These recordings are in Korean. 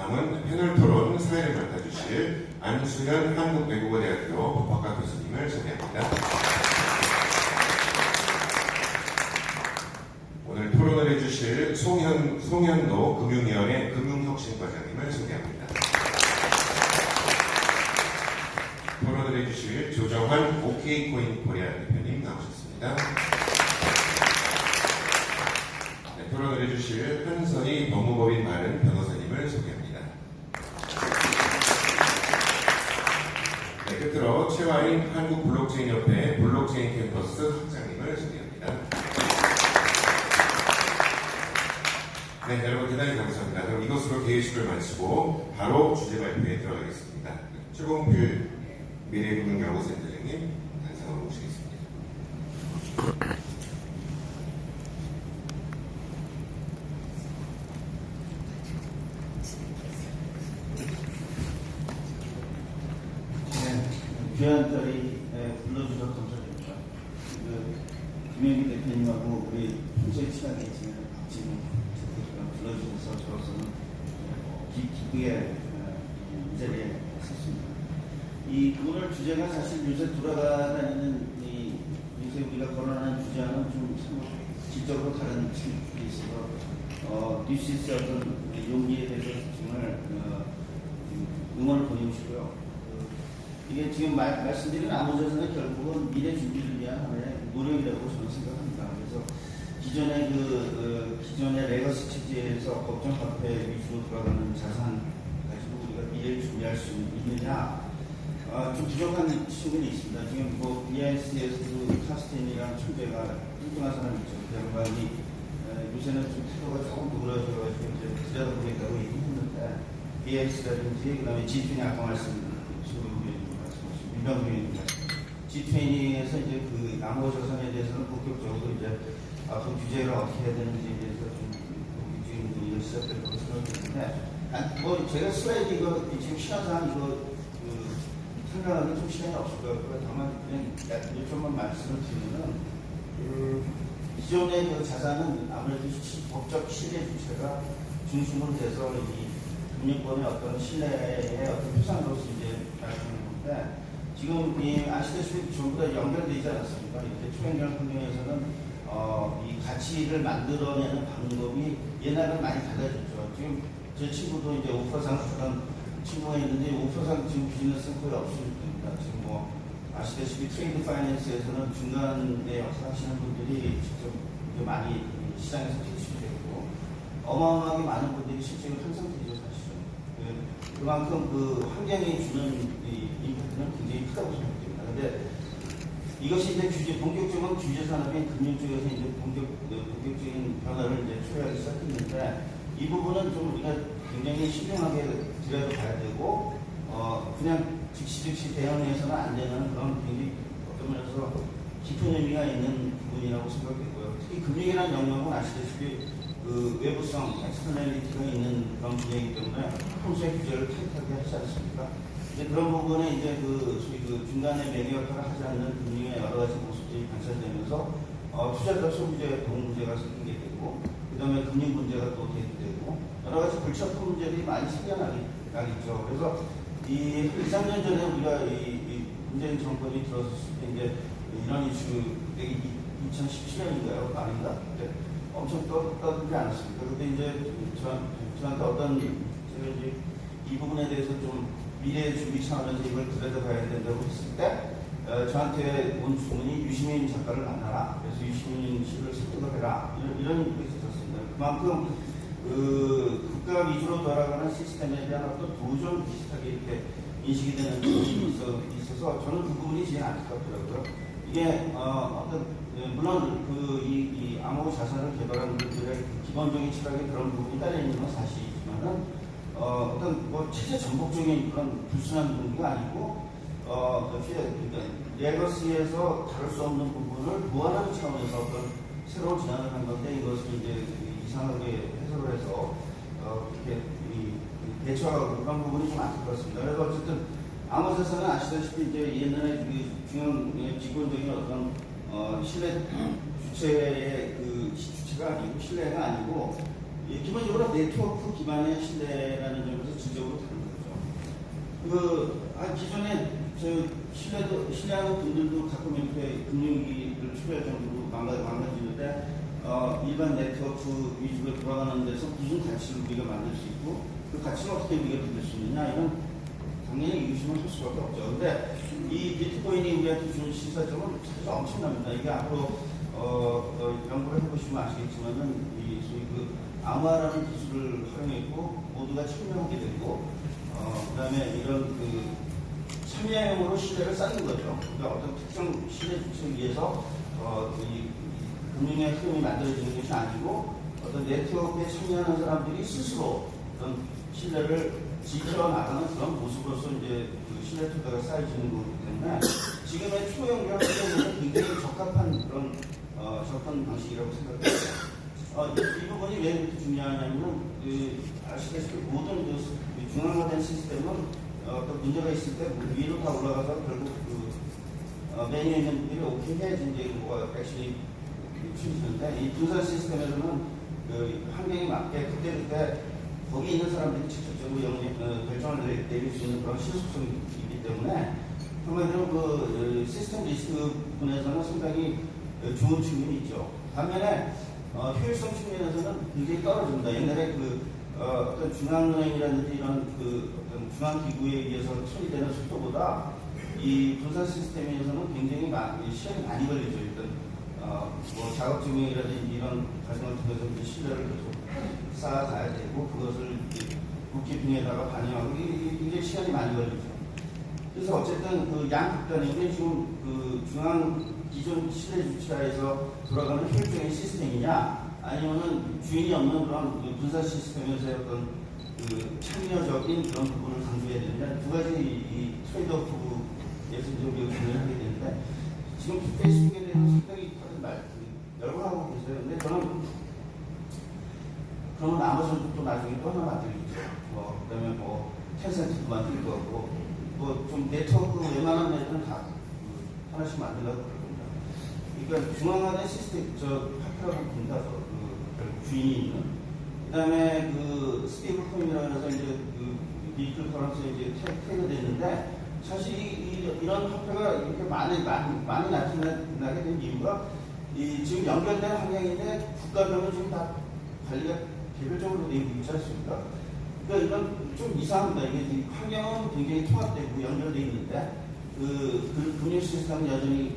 다음은 패널 토론 사회를 맡아주실 안수현 한국외국어대학교 법학과 교수님을 소개합니다. 오늘 토론을 해주실 송현도 금융위원회 금융혁신과장님을 소개합니다. 토론을 해주실 조정환 OK코인 코리아 대표님 나오셨습니다. 네, 토론을 해주실 한선희 법무법인 많은 변호사님을 소개합니다. 네, 끝으로 최화인 한국블록체인협회 블록체인 캠퍼스 학장님을 소개합니다. 네, 여러분 대단히 감사합니다. 그럼 이것으로 개회식을 마치고 바로 주제 발표에 들어가겠습니다. 최공필 미래금융연구센터장님 단상으로 모시겠습니다. 네, 귀한 자리 불러주셔서 감사드립니다. 김영기 대표님하고 우리 평소에 친하게 지내는 박진우 불러주셔서 저로서는 기쁘게 이 자리에 섰습니다. 오늘 주제가 사실 요새 돌아다니는 요새 우리가 거론하는 주제와는 좀 질적으로 다른 측면이 있어서 뉴시스 어떤 용기에 대해서 정말 응원을 보내주시고요. 이게 지금 말씀드린 암호자산은 결국은 미래 준비를 위한 하나의 노력이라고 저는 생각합니다. 그래서 기존의 레거시 체제에서 법정 화폐 위주로 돌아가는 자산 가지고 우리가 미래를 준비할 수 있느냐, 좀 부족한 측면이 있습니다. 지금 BIS에서도 카스틴이랑 천재가 뚱뚱한 사람이 있죠. 그 양반이 요새는 좀 태도가 조금 누그러져가지고 이제 들여다보겠다고 얘기했는데, BIS라든지 그다음에 G20 아까 민병규님 G20에서 이제 그 암호자산에 대해서는 본격적으로 이제 앞으로 규제를 어떻게 해야 되는지에 대해서 좀 지금 시작될 거라고 생각했는데, 제가 슬라이드 이거 지금 시간상 이거 생각하기 좀 시간이 없을 거예요. 다만 그냥 요점만 말씀을 드리면은 기존의 그 자산은 아무래도 법적 신뢰 주체가 중심으로 돼서 이 금융권의 어떤 신뢰의 어떤 표상으로서 이제 발생하는 건데, 지금 아시다시피 전부 다 연결되지 않았습니까? 이렇게 초연결 환경에서는 이 가치를 만들어내는 방법이 옛날과 많이 달라졌죠. 지금 제 친구도 이제 오퍼상 하던 친구가 있는데 오퍼상 지금 비즈니스는 거의 없습니다. 지금 아시다시피 트레이드 파이낸스에서는 중간에 역사하시는 분들이 직접 많이 시장에서 퇴출되고 어마어마하게 많은 분들이 실제로 향상되죠, 사실은. 그만큼 그 환경이 주는 임팩트는 굉장히 크다고 생각됩니다. 근데 이것이 이제 본격적인 규제 산업인 금융 쪽에서 이제 본격적인 변화를 이제 초래하기 시작했는데, 이 부분은 좀 우리가 굉장히 신중하게 들여다봐야 되고, 그냥 즉시 대응해서는 안 되는 그런 굉장히 어떤 면에서 깊은 의미가 있는 부분이라고 생각했고요. 특히 금융이라는 영역은 아시다시피 그 외부성, 엑스터널리티가 있는 그런 분야이기 때문에 평소에 규제를 타이트하게 하지 않습니까? 이제 그런 부분에 이제 소위 중간에 매개 역할을 하지 않는 금융의 여러 가지 모습들이 관찰되면서 투자자 소비자의 보험 문제가 생기게 되고, 그 다음에 금융 문제가 또 대두되고, 여러 가지 불착후 문제들이 많이 생겨나겠죠. 그래서 2, 3년 전에 우리가 문재인 정권이 들어섰을 때 이제 이런 이슈, 2017년인가요? 아닌가? 엄청 떠들지 않았습니까? 근데 이제 저한테 어떤, 제가 이제 이 부분에 대해서 좀 미래 준비 차원에서 이걸 들여다봐야 된다고 했을 때, 저한테 온 주문이 유시민 작가를 만나라. 그래서 유시민 씨를 설득을 해라. 이런 일이 있었습니다. 그만큼 국가 위주로 돌아가는 시스템에 대한 어떤 도전 비슷하게 이렇게 인식이 되는 부분이 있어서 저는 그 부분이 제일 안타깝더라고요. 이게 물론 이 암호 자산을 개발하는 분들의 기본적인 철학에 그런 부분이 따려 있는 건 사실이지만은 어떤 체제 전복적인 그런 불순한 분위기가 아니고 레거시에서 다룰 수 없는 부분을 보완하는 차원에서 어떤 새로운 진행을 한 건데, 이것을 이제 이상하게 해석을 해서 이렇게 대처하고 그런 부분이 좀 안타깝습니다. 그래서 어쨌든 암호자산은 아시다시피 이제 옛날에 중앙 기본적인 어떤 신뢰 주체의 주체가 아니고 신뢰가 아니고 기본적으로 네트워크 기반의 신뢰라는 점에서 질적으로 다른 거죠. 기존에 신뢰하는 분들도 가끔 이렇게 금융위기를 초래할 정도로 망가지는데, 일반 네트워크 위주로 돌아가는 데서 무슨 가치를 우리가 만들 수 있고, 그 가치를 어떻게 우리가 만들 수 있느냐, 이런 당연히 의심을 할 수밖에 없죠. 근데 이 비트코인이 우리한테 주는 시사점은 사실 엄청납니다. 이게 앞으로 연구를 해보시면 아시겠지만은 이 소위 그 암호화라는 기술을 활용했고 모두가 참여하게 되고, 그다음에 이런 그 참여형으로 신뢰를 쌓는 거죠. 그러니까 어떤 특정 신뢰 주체를 위해서 이 금융의 흐름이 만들어지는 것이 아니고 어떤 네트워크에 참여하는 사람들이 스스로 어떤 신뢰를 지켜나가는 그런 모습으로서 이제 그 신뢰 토대가 쌓여지는 거기 때문에 지금의 초연결 환경에는 굉장히 적합한 그런 접근 방식이라고 생각합니다. 이 부분이 왜 이렇게 중요하냐면 아시다시피 모든 그 중앙화된 시스템은 어떤 문제가 있을 때 위로 다 올라가서 결국 메뉴에 있는 분들이 오케이 해야지 이제 뭐가 액션이 취지는데, 이 분산 시스템에서는 그 환경에 맞게 그때 거기 있는 사람들이 직접적으로 결정을 내릴 수 있는 그런 신속성이 있기 때문에 한마디로 그 시스템 리스크 부분에서는 상당히 좋은 측면이 있죠. 반면에 효율성 측면에서는 굉장히 떨어집니다. 옛날에 어떤 중앙은행이라든지 이런 어떤 중앙기구에 의해서 처리되는 속도보다 이 분산 시스템에서는 굉장히 시간이 많이 걸리죠. 일단 뭐 작업증명이라든지 이런 과정을 통해서 이제 신뢰를 계속 쌓아가야 되고, 그것을 북키핑에다가 반영하고 이게 굉장히 시간이 많이 걸리죠. 그래서 어쨌든 그 양극단에 우리 지금 그 기존 신뢰 주체에서 돌아가는 효율적인 시스템이냐, 아니면은 주인이 없는 그런 분산 시스템에서의 어떤 그 참여적인 그런 부분을 강조해야 되느냐, 두 가지 이 트레이드오프에서 이제 우리가 고민을 하게 되는데, 지금 페이스북에 대해서 상당히 열광하고 계세요. 근데 저는 그러면 아마존도 또 나중에 또 하나 만들겠죠. 그 다음에 텐센트도 만들 거고, 좀 네트워크 웬만한 애들은 다 하나씩 만들려고 그럴 겁니다. 그러니까 중앙화된 시스템, 파트라고 본다, 주인이 있는. 그 다음에 스테이블 코인이라고 해서 이제 디지털 커런시에 이제 태그가 됐는데, 사실 이런 화폐가 이렇게 많이 나타나게 된 이유가 지금 연결된 환경인데 국가별로 지금 다 관리가 개별적으로 되어 있지 않습니까? 그러니까 이건 좀 이상합니다. 이게 환경은 굉장히 통합되고 연결되어 있는데 금융 시스템은 여전히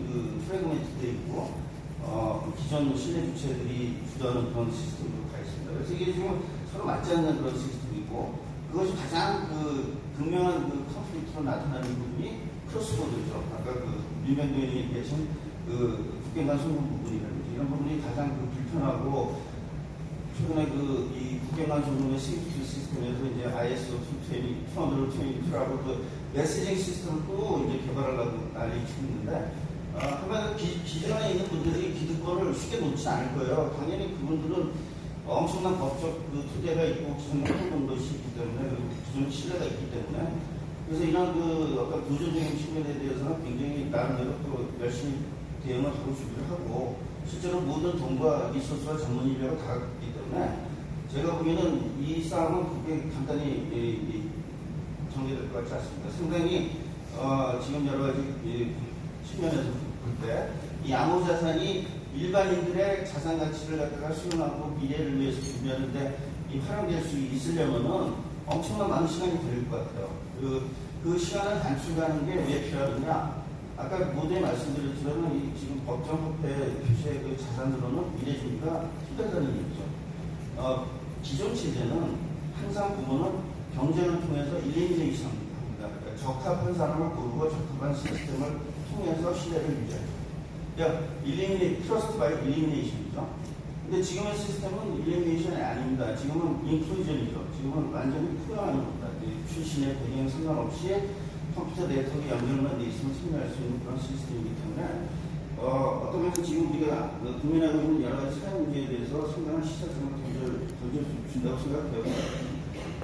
프래그먼트 되어 있고 기존 신뢰 주체들이 주도하는 그런 시스템으로 가 있습니다. 그래서 이게 지금 서로 맞지 않는 그런 시스템이고, 그것이 가장 분명한 컨플릭트로 나타나는 부분이 크로스보드죠. 아까 밀면도에 얘기하신 국경간 송금 부분이라든지 이런 부분이 가장 불편하고, 최근에 이 국경간 송금의 스위프트 시스템에서 이제 ISO 20022라고 메시징 시스템을 또 이제 개발하려고 난리 치고 있는데, 한마디로 기존에 있는 분들이 기득권을 쉽게 놓지 않을 거예요. 당연히 그분들은 엄청난 법적 토대가 있고 기존 해본 것이 있기 때문에, 기존 신뢰가 있기 때문에, 그래서 이런 어떤 도전적인 측면에 대해서는 굉장히 나름대로 또 열심히 대응을 하고 준비를 하고, 실제로 모든 돈과 리소스와 전문 인력을 다 있기 때문에 제가 보기에는 이 싸움은 그렇게 간단히 정리될 것 같지 않습니다. 상당히 지금 여러 가지 측면에서 볼 때 이 암호자산이 일반인들의 자산 가치를 갖다가 수용하고 미래를 위해서 준비하는데 활용될 수 있으려면은 엄청난 많은 시간이 걸릴 것 같아요. 그 시간을 단축하는 게 왜 필요하느냐? 아까 모두에 말씀드렸지만 지금 법정화폐 표시의 자산으로는 미래 준비가 힘들다는 얘기죠. 기존 체제는 항상 보면은 경쟁을 통해서 일리미네이션 합니다. 그러니까 적합한 사람을 고르고 적합한 시스템을 통해서 신뢰를 유지하죠. 그러니까 트러스트 바이 일리미네이션이죠. 근데 지금의 시스템은 일리미네이션이 아닙니다. 지금은 인클루전이죠. 지금은 완전히 포용하는 겁니다. 출신의 배경 상관없이 컴퓨터 네트워크 연결만 돼 있으면 참여할 수 있는 그런 시스템이기 때문에 어떤 면에서 지금 우리가 고민하고 있는 여러 가지 사회 문제에 대해서 상당한 시사점을 던져준다고 생각해요.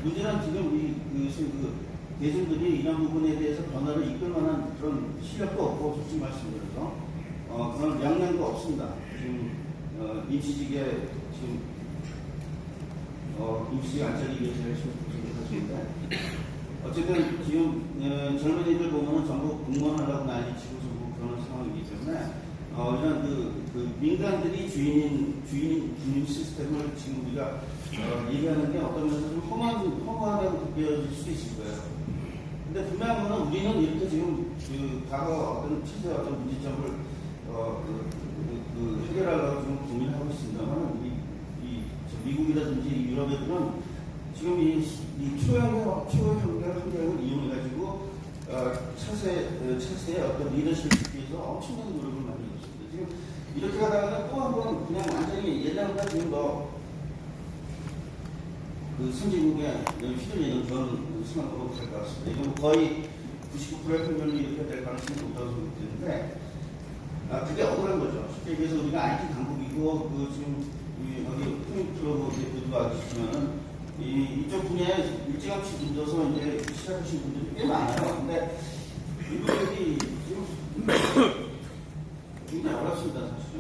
문제는 지금 대중들이 이런 부분에 대해서 변화를 이끌 만한 그런 실력도 없고, 솔직히 말씀드려서 그런 역량도 없습니다. 지금 임시직에 지금 임시 안전이 위해서 열심히 고생했습니다. 어쨌든 지금 젊은이들 보면은 전부 공무원 하려고 난리치고 전부 그런 상황이기 때문에 이런 그 민간들이 주인 시스템을 지금 우리가 얘기하는 게 어떤 면에서 좀 허무하다고 느껴질 수도 있을 거예요. 근데 분명한 거는 우리는 이렇게 지금 그 과거 어떤 시대 어떤 문제점을 해결하려고 지금 고민하고 있습니다만 미국이라든지 유럽 애들은 지금 이 초연결 환경을 이용해가지고 차세의 어떤 리더십을 위해서 엄청난 노력을 많이 했습니다. 지금 이렇게 가다가 또 한 번 그냥 완전히 옛날보다 지금 그 선진국에 휘둘리는 그런 생각으로 갈 것 같습니다. 이건 거의 99%의 평균이 이렇게 될 가능성이 높다고 생각되는데 그게 억울한 거죠. 쉽게 얘기해서 우리가 IT 강국이고 지금 여기 포인트로 들어가시면은 이쪽 분야에 일찌감치 늦어서 이제 시작하신 분들이 꽤 많아요. 근데 이분들이 지금 굉장히 어렵습니다, 사실은.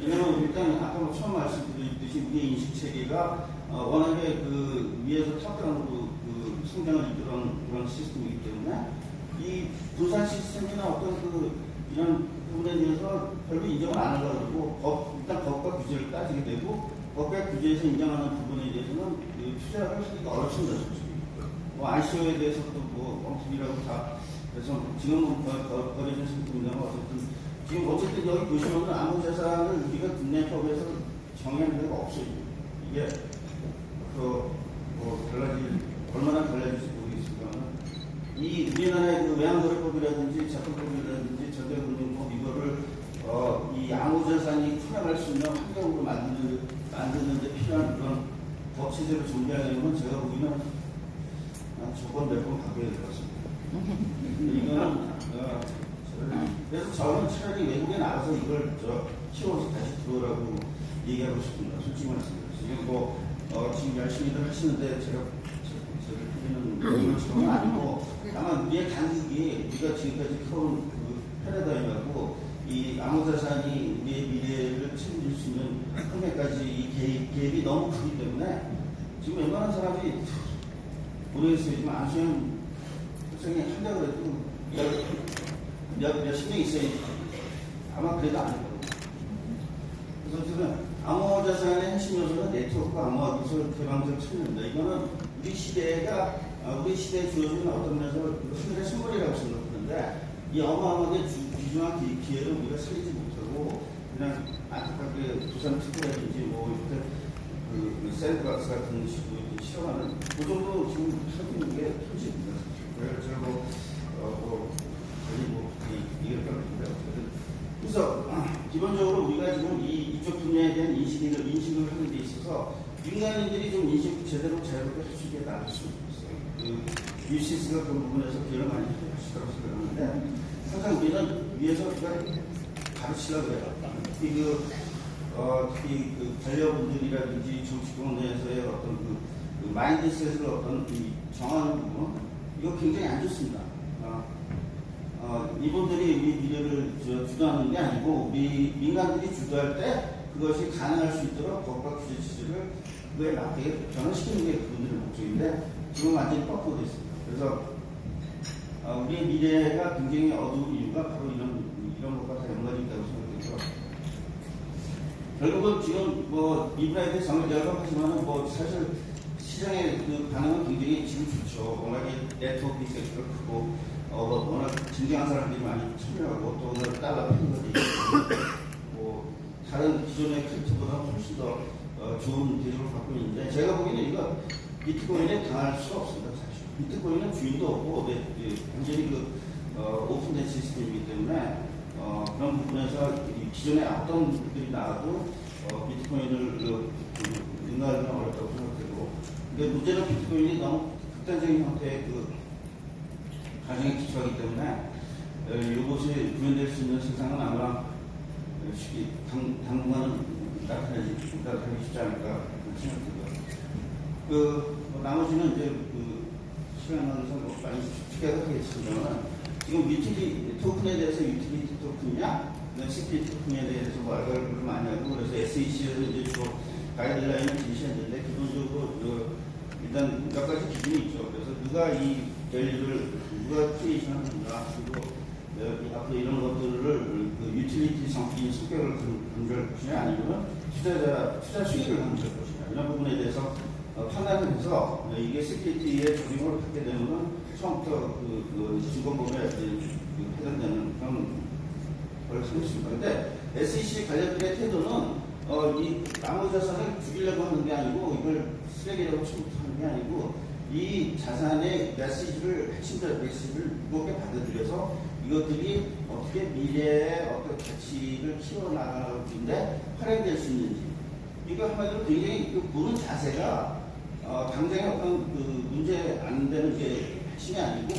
왜냐면 일단 아까 처음 말씀드렸듯이 우리의 인식 체계가 워낙에 그 위에서 탑다운으로 그 성장을 이끌어온 그런 시스템이기 때문에 이 분산 시스템이나 어떤 이런 부분에 대해서 별로 인정을 안 하려고 그러고 일단 법과 규제를 따지게 되고 법과 규제에서 인정하는 부분에 대해서는 투자를 하기가 어렵습니다, 솔직히. ICO에 대해서도 엉뚱이라고 다 그래서 지금은 버려진 상품이라면 어쨌든 여기 보시면 아무 자산을 우리가 국내법에서 정의하는 데가 없어요. 이게 얼마나 달라질지 모르겠습니다만 이 우리나라의 그 외환거래법이라든지 자본법이라든지 전자금융법 이거를 이 아무자산이 투명할 수 있는 환경으로 만드는 데 필요한 그런 법 체제를 준비하려면 제가 보기에는 조건 몇 번 바꿔야 될 것 같습니다. 이거는 그래서 저는 차라리 외국에 나가서 이걸 키워서 다시 들어오라고 얘기하고 싶습니다. 솔직히 말씀드리면 지금 열심히들 하시는데 제가 드리는 것처럼 아니고 다만 우리의 간극이 우리가 지금까지 키워온 그 패러다임하고 이 암호자산이 우리의 미래를 책임질 수 있는 한계까지 이 갭이 너무 크기 때문에 지금 웬만한 사람이 모르겠어요. 지금 안수현 학생이 한다고 해도 몇십 명 있어야 아마 그래도 안 할 거예요. 그래서 지금 암호자산의 핵심 요소는 네트워크 암호화 기술 개방적 측면입니다. 이거는 우리 시대에 주어진 어떤 면에서 하늘의 선물이라고 생각하는데 이 어마어마하게 귀중한 기회를 우리가 살리지 못하고 그냥 안타깝게 부산 특구라든지 이렇게 샌드박스 같은 식으로 실험하는 그 정도 지금 하고 있는 게 현실입니다. 그래서 그래서 기본적으로 우리가 지금 이쪽 분야에 대한 인식을 하는 데 있어서 민간인들이 좀 인식 제대로 자유롭게 할 수 있게 나을 수 있어요. UCS가 그 부분에서 기여를 많이 해주시다고 생각하는데 항상 우리는 위에서 우리가 가르치려고 해요. 특히 관료분들이라든지 정치권 내에서의 어떤 그 마인드셋을 어떤 정하는 부분 이거 굉장히 안 좋습니다. 이분들이 우리 미래를 주도하는 게 아니고 우리 민간들이 주도할 때 그것이 가능할 수 있도록 법과 규제 체제를 그거에 맞게 변화시키는 게 그분들의 목적인데 지금 완전히 거꾸로 되어 있습니다. 그래서 우리의 미래가 굉장히 어두운 이유가 바로 이런 것과 다 연관이 있다고 생각해서 결국은 지금 이분에 대해 정리되어서 하지만은 사실 시장의 그 반응은 굉장히 지금 좋죠. 워낙에 네트워크 이펙트가 크고 워낙 진정한 사람들이 많이 참여하고 또 오늘 달러 팬들이 다른 기존의 크립토보다 훨씬 더 좋은 대접을 받고 있는데 제가 보기에는 이거 비트코인에 당할 수가 없습니다. 사실 비트코인은 주인도 없고 완전히 오픈된 시스템이기 때문에 그런 부분에서 기존에 어떤 분들이 나와도 비트코인을 능가하기는 어렵다고 생각되고 근데 문제는 비트코인이 너무 극단적인 형태의 가정에 기초하기 때문에 이것이 구현될 수 있는 세상은 아마 쉽게 당분간은 나타나기 쉽지 않을까 생각합니다. 나머지는 이제 시간 관계상 많이 추측해서 하겠습니다만 지금 유틸리티 토큰에 대해서 유틸리티 토큰이냐 CP 토큰에 대해서 말을 많이 하고 그래서 SEC에서 이제 주로 가이드라인을 제시했는데 기본적으로 일단 몇 가지 기준이 있죠. 그래서 누가 이 밸류를 누가 크리에이션하는가, 그리고 앞으로 이런 것들을 유틸리티 성격인 성격을 강조할 것이냐, 아니면 투자 수익을 강조할 것이냐, 이런 부분에 대해서 판단을 해서 이게 시큐리티에 적용을 하게 되면 처음부터 증권법에 해당되는 그런 걸 생겼습니다. 근데 SEC 관련들의 태도는 이 나머지 자산을 죽이려고 하는 게 아니고, 이걸 쓰레기라고 취급하는 게 아니고, 이 자산의 메시지를, 핵심적 메시지를 무겁게 받아들여서 이것들이 어떻게 미래의 어떤 가치를 키워나가는데 활용될 수 있는지, 이거 한마디로 굉장히 보는 자세가 당장의 어떤 문제 안 되는 게 핵심이 아니고,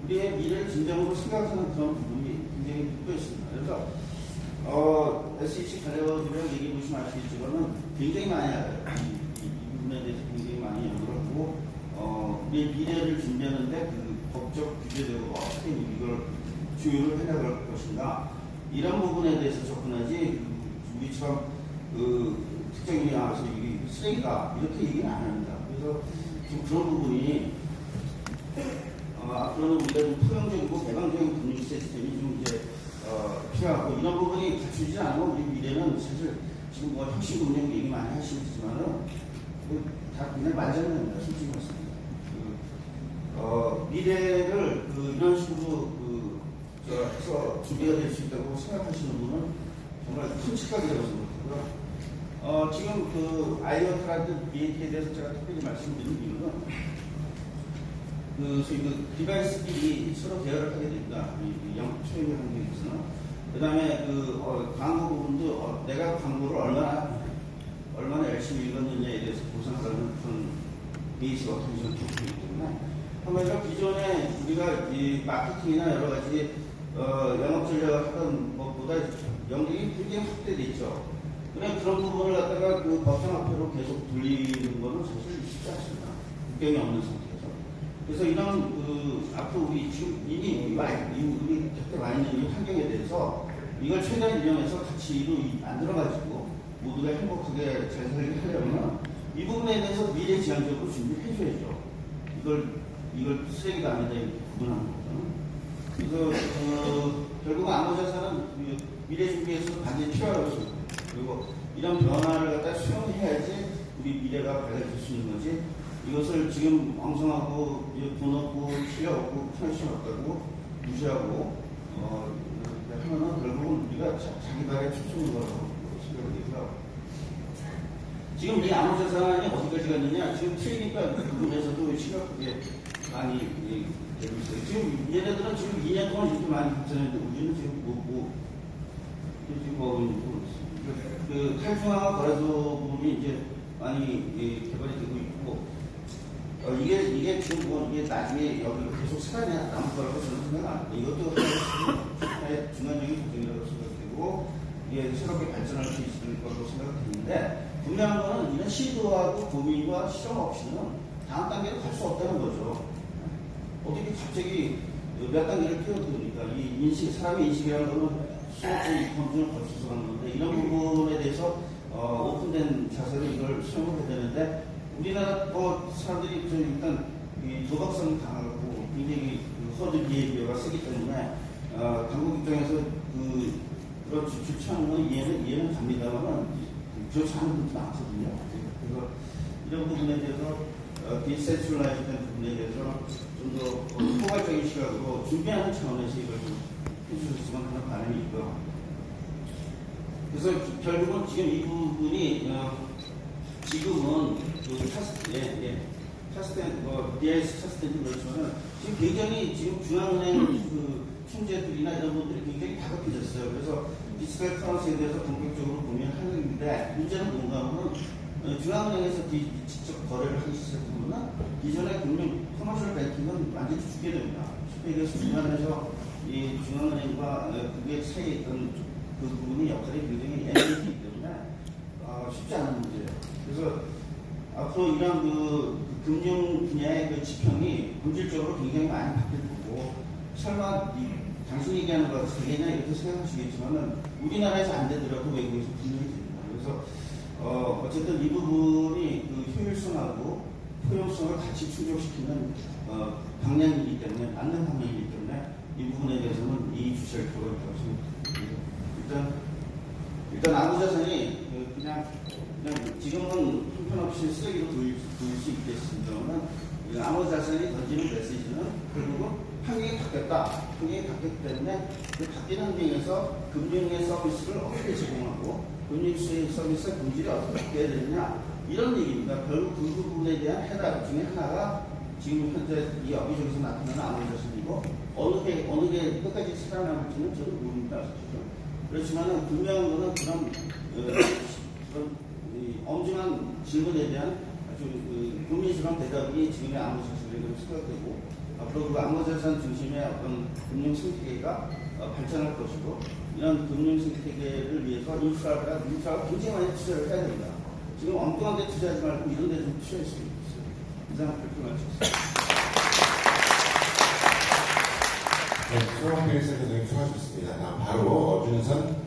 우리의 미래를 진정으로 생각하는 그런 부분이 굉장히 묻고 있습니다. 그래서 SEC 관련들이랑 얘기해 보시면 아시겠지만은 굉장히 많이 알아요. 이 부분에 대해서 굉장히 많이 연구를 하고, 우리의 미래를 준비하는데 법적 규제되고 어떻게 이걸 조율을 해나갈 것인가, 이런 부분에 대해서 접근하지, 우리처럼 특정인이 나와서 이게 쓰레기다, 이렇게 얘기는 안 합니다. 그래서 좀 그런 부분이, 앞으로는 우리가 좀 포용적이고 개방적인 금융 시스템이 좀 이제 필요하고, 이런 부분이 갖추지 않으면 우리 미래는 사실 지금 뭐 혁신금융 얘기 많이 하시지만은 다 그냥 맞아납니다. 솔직히 말씀입니다. 미래를 이런 식으로 해서 준비가 될 수 있다고 생각하시는 분은 정말 끔찍하게 되어서 그렇고요. 지금 아이언트라드 BAT에 대해서 제가 특별히 말씀드린 이유는 소위 디바이스끼리 서로 대화를 하게 됩니다. 영국 초임의 환경에서는. 그 다음에 광고 부분도 내가 광고를 얼마나 열심히 읽었느냐에 대해서 보상하는 그런 베이스가 어떻게 좀 좋기 때문에, 한마디로 기존에 우리가 이 마케팅이나 여러 가지 영업 전략을 하던 것보다 영역이 굉장히 확대돼 있죠. 그냥 그런 부분을 갖다가 법정 앞으로 계속 돌리는 거는 사실 쉽지 않습니다. 국경이 없는 상태에서. 그래서 이런 앞으로 우리 지금 이미 우리 곁에 와 있는 이 환경에 대해서 이걸 최대한 이용해서 가치로 만들어가지고 모두가 행복하게 잘 살게 하려면 이 부분에 대해서 미래지향적으로 준비해줘야죠. 이걸 쓰레기가 아니다 이렇게 구분하는 거죠. 그래서 결국 암호자산은 미래 준비에서 반드시 필요하다고 생각합니다. 그리고 이런 변화를 갖다 수용해야지 우리 미래가 밝아질 수 있는 거지, 이것을 지금 엉성하고 돈 없고 필요 없고 편의성 없다고 무시하고 하면은 결국은 우리가 자기 발에 춤추는 거라고 생각이 되고요. 지금 이 암호자산이 어디까지 갔느냐, 지금 트레이니까 그 부분에서도 심각하게 많이 되고 있어요. 지금 얘네들은 지금 2년 동안 이렇게 많이 발전했는데 우리는 지금 탈중앙화 거래소 부분이 이제 많이 개발이 되고 있고, 이게 지금 이게 나중에 여기 계속 시간이 남을 거라고 저는 생각 안 합니다. 이것도 하나의 중간적인 과정이라고 생각되고, 이게 새롭게 발전할 수 있을 거라고 생각되는데, 분명한 거는 이런 시도하고 고민과 실험 없이는 다음 단계로 갈 수 없다는 거죠. 어떻게 갑자기 몇 단계를 뛰어듭니까? 이 인식, 사람의 인식이라는 거는 수업의 검증을 거쳐서 가는 건데, 이런 부분에 대해서 오픈된 자세로 이걸 수용을 해야 되는데, 우리나라 사람들이 일단 도덕성이 강하고 굉장히 허드 비헤이비어가 세기 때문에 당국 입장에서 그런 주춤하는 건 이해는 갑니다만 그렇지 않은 분도 많거든요. 그래서 이런 부분에 대해서 디센트럴라이즈된 부분에 대해서 좀 더 포괄적인 시각으로 준비하는 차원에서 이걸 좀 해주셨으면 하는 바람이 있고요. 그래서 결국은 지금 이 부분이 지금은 DS 차스텐도 그렇지만 지금 굉장히 지금 중앙은행 총재들이나 이런 분들이 굉장히 다급해졌어요. 그래서 디지털 커런시에 대해서 본격적으로 고민하는데, 문제는 뭔가 하면 중앙은행에서 직접 거래를 하기 시작하면 기존의 커머셜 뱅킹은 완전히 죽게 됩니다. 쉽게 얘기해서 중앙에서 이 중앙은행과 그게 사이에 있던 그 부분의 역할이 굉장히 애매하기 때문에 쉽지 않은 문제예요. 그래서 앞으로 이런 금융 분야의 지평이 본질적으로 굉장히 많이 바뀔 거고, 설마 당신이 얘기하는 거 되겠냐 이렇게 생각하시겠지만은 우리나라에서 안 되더라도 외국에서 분명히 됩니다. 그래서 어쨌든 이 부분이 그 효율성하고 효용성을 같이 충족시키는 방향이기 때문에, 맞는 방향이기 때문에 이 부분에 대해서는 이 주체를 두고 있다고 생각합니다. 일단 아무자산이 그냥 지금은 형편없이 쓰레기로 돌릴 수 있겠습니다만, 아무자산이 던지는 메시지는 결국은 환경이 바뀌었다. 환경이 바뀌었기 때문에 그 바뀐 환경에서 금융의 서비스를 어떻게 제공하고 금융수의 서비스의 본질이 어떻게 바뀌어야 되느냐, 이런 얘기입니다. 결국 그 부분에 대한 해답 중에 하나가 지금 현재 이 여기저기서 나타나는 아무자산이고, 어느 게 끝까지 살아남을지는 저는 모릅니다. 그렇지만 분명한 거는 그런 엄중한 질문에 대한 아주 고민스러운 대답이 지금의 암호자산이라고 생각되고, 앞으로 그 암호자산 중심의 어떤 금융 생태계가 발전할 것이고, 이런 금융 생태계를 위해서 인프라가 굉장히 많이 투자를 해야 됩니다. 지금 엉뚱한 데 투자하지 말고 이런 데 좀 투자했으면 좋겠어요. 이상 발표하셨습니다. 네, 수학교의 선생님 수고하셨습니다. 다음 바로 어준선